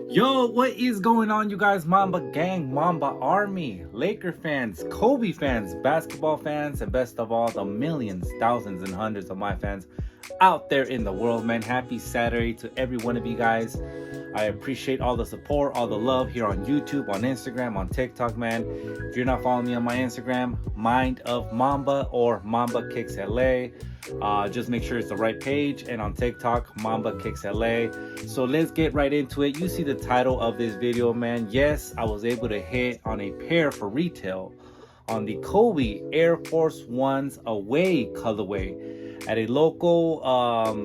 Yo, what is going on, you guys? Mamba gang, Mamba army, Laker fans, Kobe fans, basketball fans, and best of all, the millions, thousands, and hundreds of my fans out there in the world, man. Happy Saturday to every one of you guys. I appreciate all the support, all the love here on YouTube, on Instagram, on TikTok, man. If you're not following me on my Instagram, MindOfMamba or Mambakicksla. Just make sure it's the right page, and on TikTok, Mambakicksla. So let's get right into it. You see the title of this video, man. Yes, I was able to hit on a pair for retail on the Kobe Air Force Ones away colorway at a local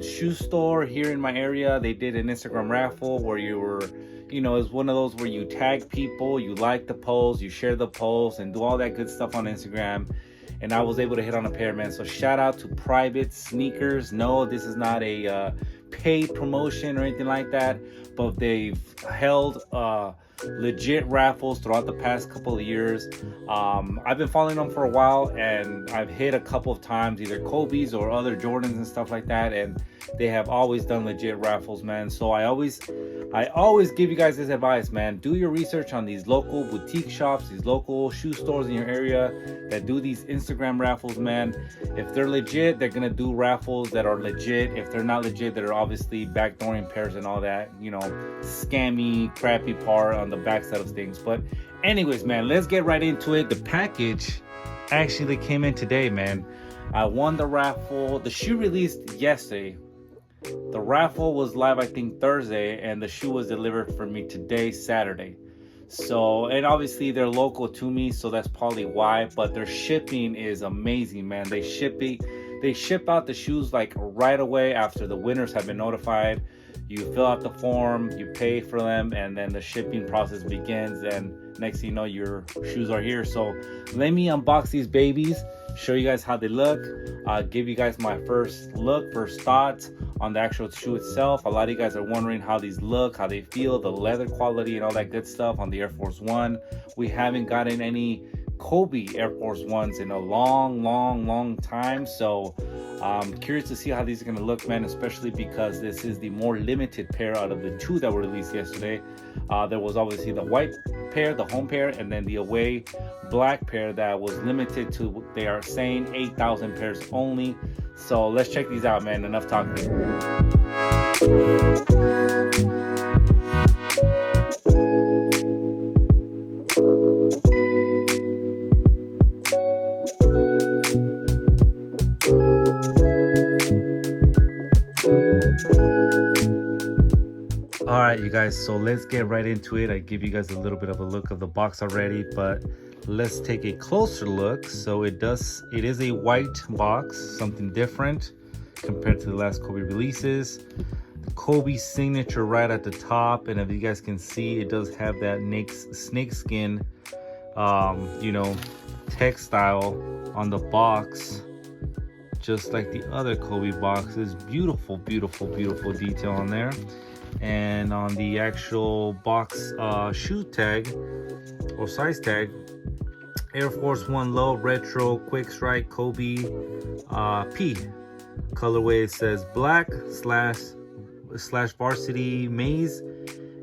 shoe store here in my area. They did an Instagram raffle where you were, it's one of those where you tag people, you like the post, you share the post, and do all that good stuff on Instagram. And I was able to hit on a pair, man. So shout out to Private Sneakers. No, this is not a paid promotion or anything like that, but they've held legit raffles throughout the past couple of years. I've been following them for a while, and I've hit a couple of times either Kobe's or other Jordans and stuff like that, and they have always done legit raffles, man. So I always give you guys this advice, man. Do your research on these local boutique shops, these local shoe stores in your area that do these Instagram raffles, man. If they're legit, they're gonna do raffles that are legit. If they're not legit, they're obviously backdooring pairs and all that, scammy, crappy part on the backside of things. But anyways, man, let's get right into it. The package actually came in today, man. I won the raffle. The shoe released yesterday. The raffle was live, I think, Thursday, and the shoe was delivered for me today, Saturday. So, and obviously they're local to me, so that's probably why, but their shipping is amazing, man. They ship out the shoes like right away after the winners have been notified. You fill out the form, you pay for them, and then the shipping process begins, and next thing you know, your shoes are here. So let me unbox these babies, show you guys how they look, give you guys my first thoughts on the actual shoe itself. A lot of you guys are wondering how these look, how they feel, the leather quality and all that good stuff on the Air Force One. We haven't gotten any Kobe Air Force Ones in a long time, so I'm curious to see how these are going to look, man, especially because this is the more limited pair out of the two that were released yesterday. There was obviously the white pair, the home pair, and then the away black pair that was limited to, they are saying, 8,000 pairs only. So let's check these out, man. Enough talking. All right, you guys, so let's get right into it. I give you guys a little bit of a look of the box already, but let's take a closer look. So it is a white box, something different compared to the last Kobe releases. The Kobe signature right at the top, and if you guys can see, it does have that snakeskin textile on the box, just like the other Kobe boxes. Beautiful detail on there. And on the actual box shoe tag or size tag, Air Force One Low Retro Quick Strike Kobe P colorway. It says black slash varsity maize,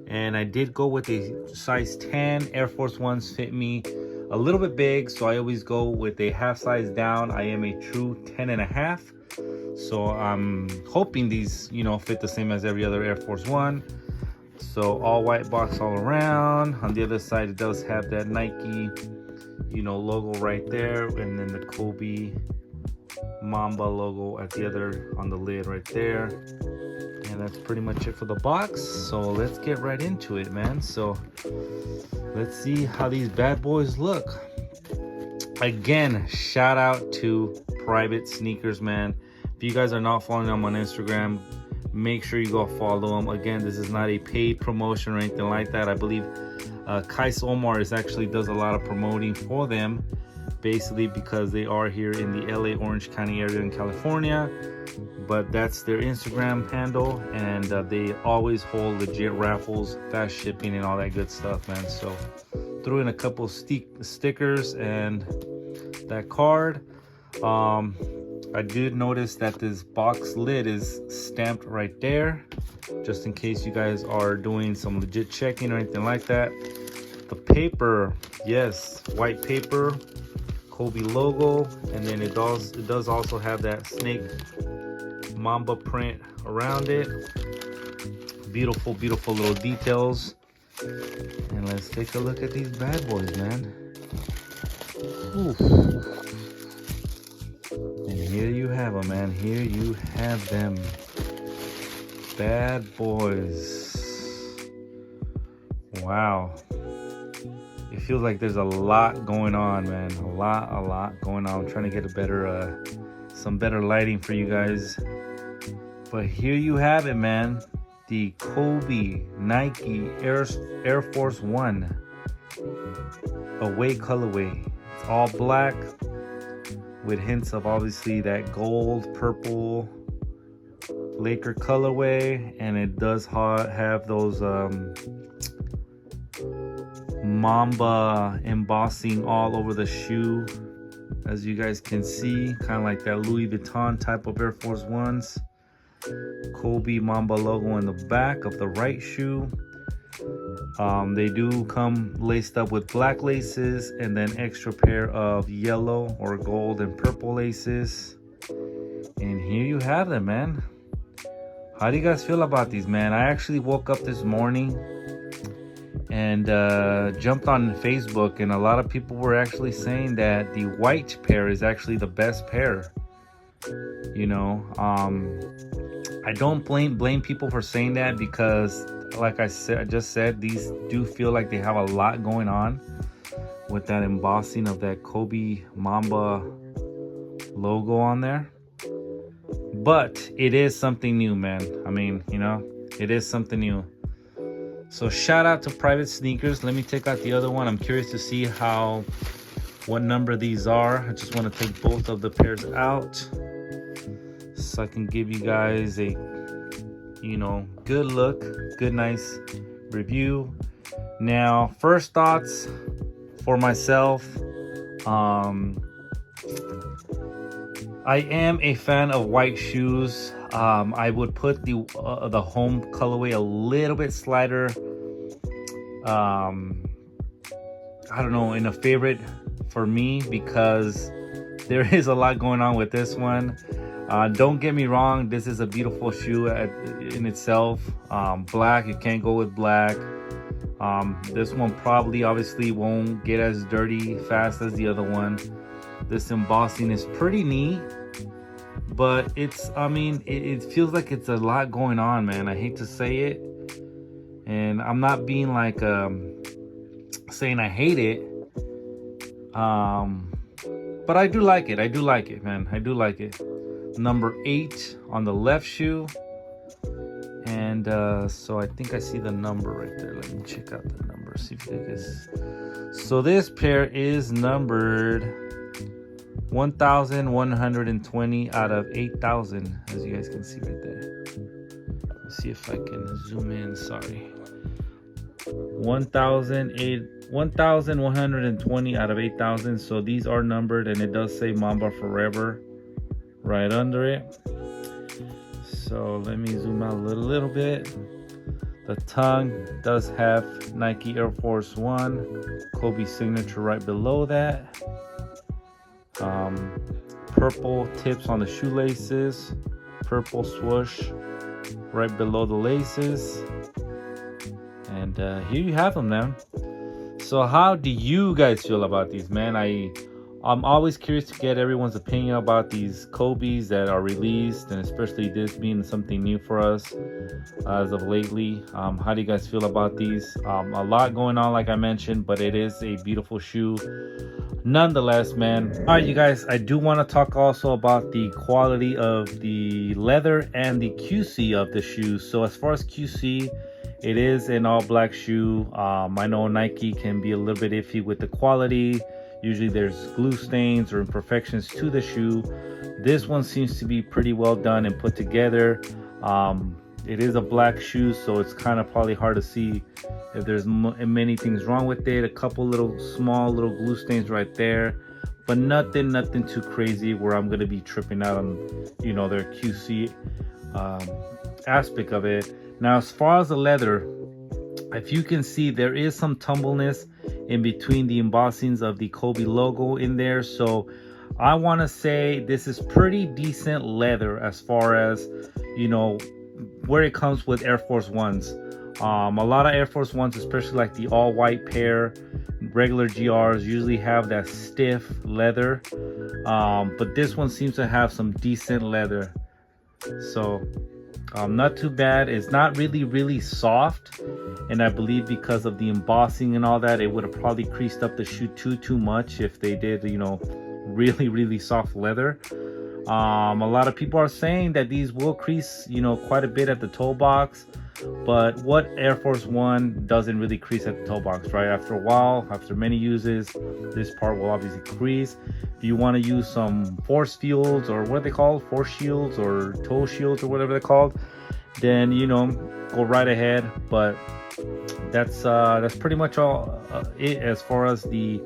and I did go with a size 10. Air Force Ones fit me a little bit big, so I always go with a half size down. I am a true 10.5. So I'm hoping these, fit the same as every other Air Force One. So all white box all around. On the other side, it does have that Nike, logo right there, and then the Kobe Mamba logo at the other on the lid right there. And that's pretty much it for the box. So let's get right into it, man. So let's see how these bad boys look. Again, shout out to Private Sneakers, man. If you guys are not following them on Instagram, make sure you go follow them. Again, this is not a paid promotion or anything like that. I believe Kais Omar actually does a lot of promoting for them, basically because they are here in the LA Orange County area in California. But that's their Instagram handle, and they always hold legit raffles, fast shipping, and all that good stuff, man. So threw in a couple stickers and that card. I did notice that this box lid is stamped right there, just in case you guys are doing some legit checking or anything like that. The paper, yes, white paper, Kobe logo, and then it does also have that snake mamba print around it. Beautiful, beautiful little details. And let's take a look at these bad boys, man. Oof. And here you have them, man. Here you have them. Bad boys. Wow. It feels like there's a lot going on, man. A lot going on. I'm trying to get a better, some better lighting for you guys. But here you have it, man. The Kobe Nike Air Force One away colorway. It's all black with hints of obviously that gold, purple Laker colorway, and it does have those Mamba embossing all over the shoe, as you guys can see, kind of like that Louis Vuitton type of Air Force Ones. Kobe Mamba logo in the back of the right shoe. They do come laced up with black laces and then extra pair of yellow or gold and purple laces. And here you have them, man. How do you guys feel about these, man? I actually woke up this morning and jumped on Facebook, and a lot of people were actually saying that the white pair is actually the best pair. You know, I don't blame people for saying that, because like I just said, these do feel like they have a lot going on with that embossing of that Kobe Mamba logo on there. But it is something new, man. I mean, you know, it is something new. So shout out to Private Sneakers. Let me take out the other one. I'm curious to see what number these are. I just want to take both of the pairs out so I can give you guys a, you know, good look, good nice review. Now, first thoughts for myself. I am a fan of white shoes. I would put the home colorway a little bit slighter. I don't know, in a favorite for me, because there is a lot going on with this one. Don't get me wrong, this is a beautiful shoe in itself. Black, you can't go with black. This one probably obviously won't get as dirty fast as the other one. This embossing is pretty neat, but it's, I mean, it feels like it's a lot going on, man. I hate to say it, and I'm not being like saying I hate it, but I do like it. I do like it, man. I do like it. Number 8 on the left shoe, and so I think I see the number right there. Let me check out the number, see if it is. So this pair is numbered 1,120 out of 8,000, as you guys can see right there. Let's see if I can zoom in. Sorry, 1,120 out of 8,000. So these are numbered, and it does say Mamba Forever right under it. So let me zoom out a little bit. The tongue does have Nike Air Force One, Kobe signature right below that. Purple tips on the shoelaces, purple swoosh right below the laces, and here you have them, man. So how do you guys feel about these, man? I'm always curious to get everyone's opinion about these Kobe's that are released, and especially this being something new for us as of lately. How do you guys feel about these? A lot going on, like I mentioned, but it is a beautiful shoe nonetheless, man. All right, you guys, I do want to talk also about the quality of the leather and the QC of the shoe. So as far as QC, it is an all black shoe. I know Nike can be a little bit iffy with the quality. Usually there's glue stains or imperfections to the shoe. This one seems to be pretty well done and put together. It is a black shoe, so it's kind of probably hard to see if there's many things wrong with it. A couple small little glue stains right there, but nothing too crazy where I'm gonna be tripping out on, their QC aspect of it. Now, as far as the leather, if you can see, there is some tumbleness in between the embossings of the Kobe logo in there. So I want to say this is pretty decent leather as far as, where it comes with Air Force Ones. A lot of Air Force Ones, especially like the all white pair, regular GRs, usually have that stiff leather. But this one seems to have some decent leather. So not too bad. It's not really soft, and I believe because of the embossing and all that, it would have probably creased up the shoe too much if they did, really soft leather. A lot of people are saying that these will crease, quite a bit at the toe box, but what Air Force One doesn't really crease at the toe box, right? After a while, after many uses, this part will obviously crease. If you want to use some force fields, or what they call force shields or toe shields or whatever they're called, then go right ahead. But that's pretty much all it as far as the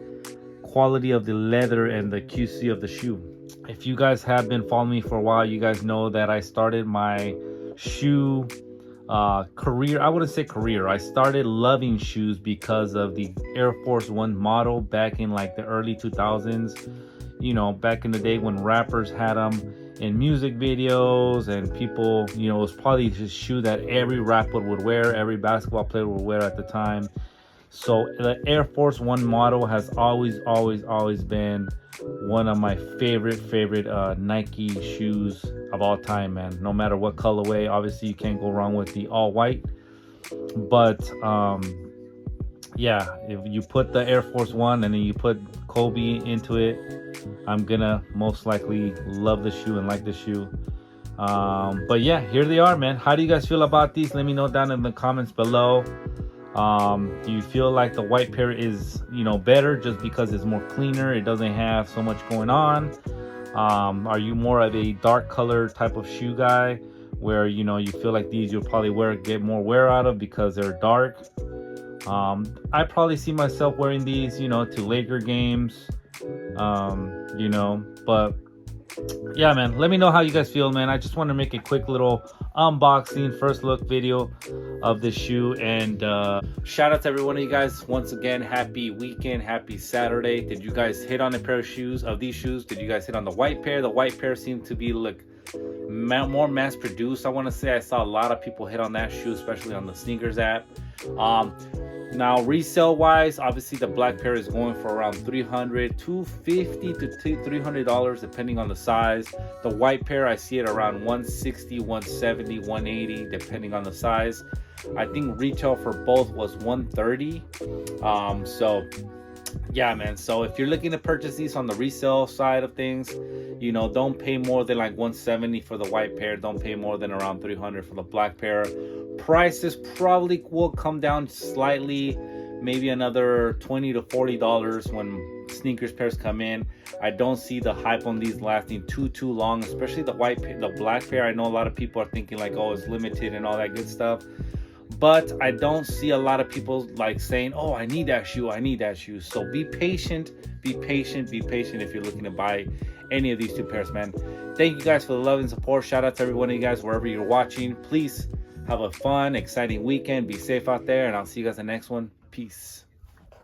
quality of the leather and the QC of the shoe. If you guys have been following me for a while, you guys know that I started my shoe career. I wouldn't say career. I started loving shoes because of the Air Force One model back in like the early 2000s. Back in the day when rappers had them in music videos, and people, it was probably just shoe that every rapper would wear, every basketball player would wear at the time. So the Air Force One model has always been one of my favorite Nike shoes of all time, man. No matter what colorway, obviously you can't go wrong with the all white. But yeah, if you put the Air Force One and then you put Kobe into it, I'm gonna most likely love the shoe and like the shoe. But yeah, here they are, man. How do you guys feel about these? Let me know down in the comments below. Do you feel like the white pair is better just because it's more cleaner, it doesn't have so much going on? Are you more of a dark color type of shoe guy where you feel like these you'll probably get more wear out of because they're dark? I probably see myself wearing these to Laker games, but yeah, man, let me know how you guys feel, man. I just want to make a quick little unboxing first look video of this shoe, and shout out to every one of you guys once again. Happy weekend, happy Saturday. Did you guys hit on a pair of shoes of these shoes? Did you guys hit on the white pair? The white pair seemed to be more mass produced. I want to say I saw a lot of people hit on that shoe, especially on the sneakers app. Now resale wise, obviously the black pair is going for around $300, $250 to $300 depending on the size. The white pair, I see it around $160, $170, $180 depending on the size. I think retail for both was $130. So yeah, man. So if you're looking to purchase these on the resale side of things, don't pay more than like $170 for the white pair. Don't pay more than around $300 for the black pair. Prices probably will come down slightly, maybe another $20 to $40 when sneakers pairs come in. I don't see the hype on these lasting too long, especially the black pair. I know a lot of people are thinking like, oh, it's limited and all that good stuff. But I don't see a lot of people like saying, oh, I need that shoe, I need that shoe. So be patient if you're looking to buy any of these two pairs, man. Thank you guys for the love and support. Shout out to every one of you guys wherever you're watching. Please have a fun, exciting weekend. Be safe out there, and I'll see you guys in the next one. Peace.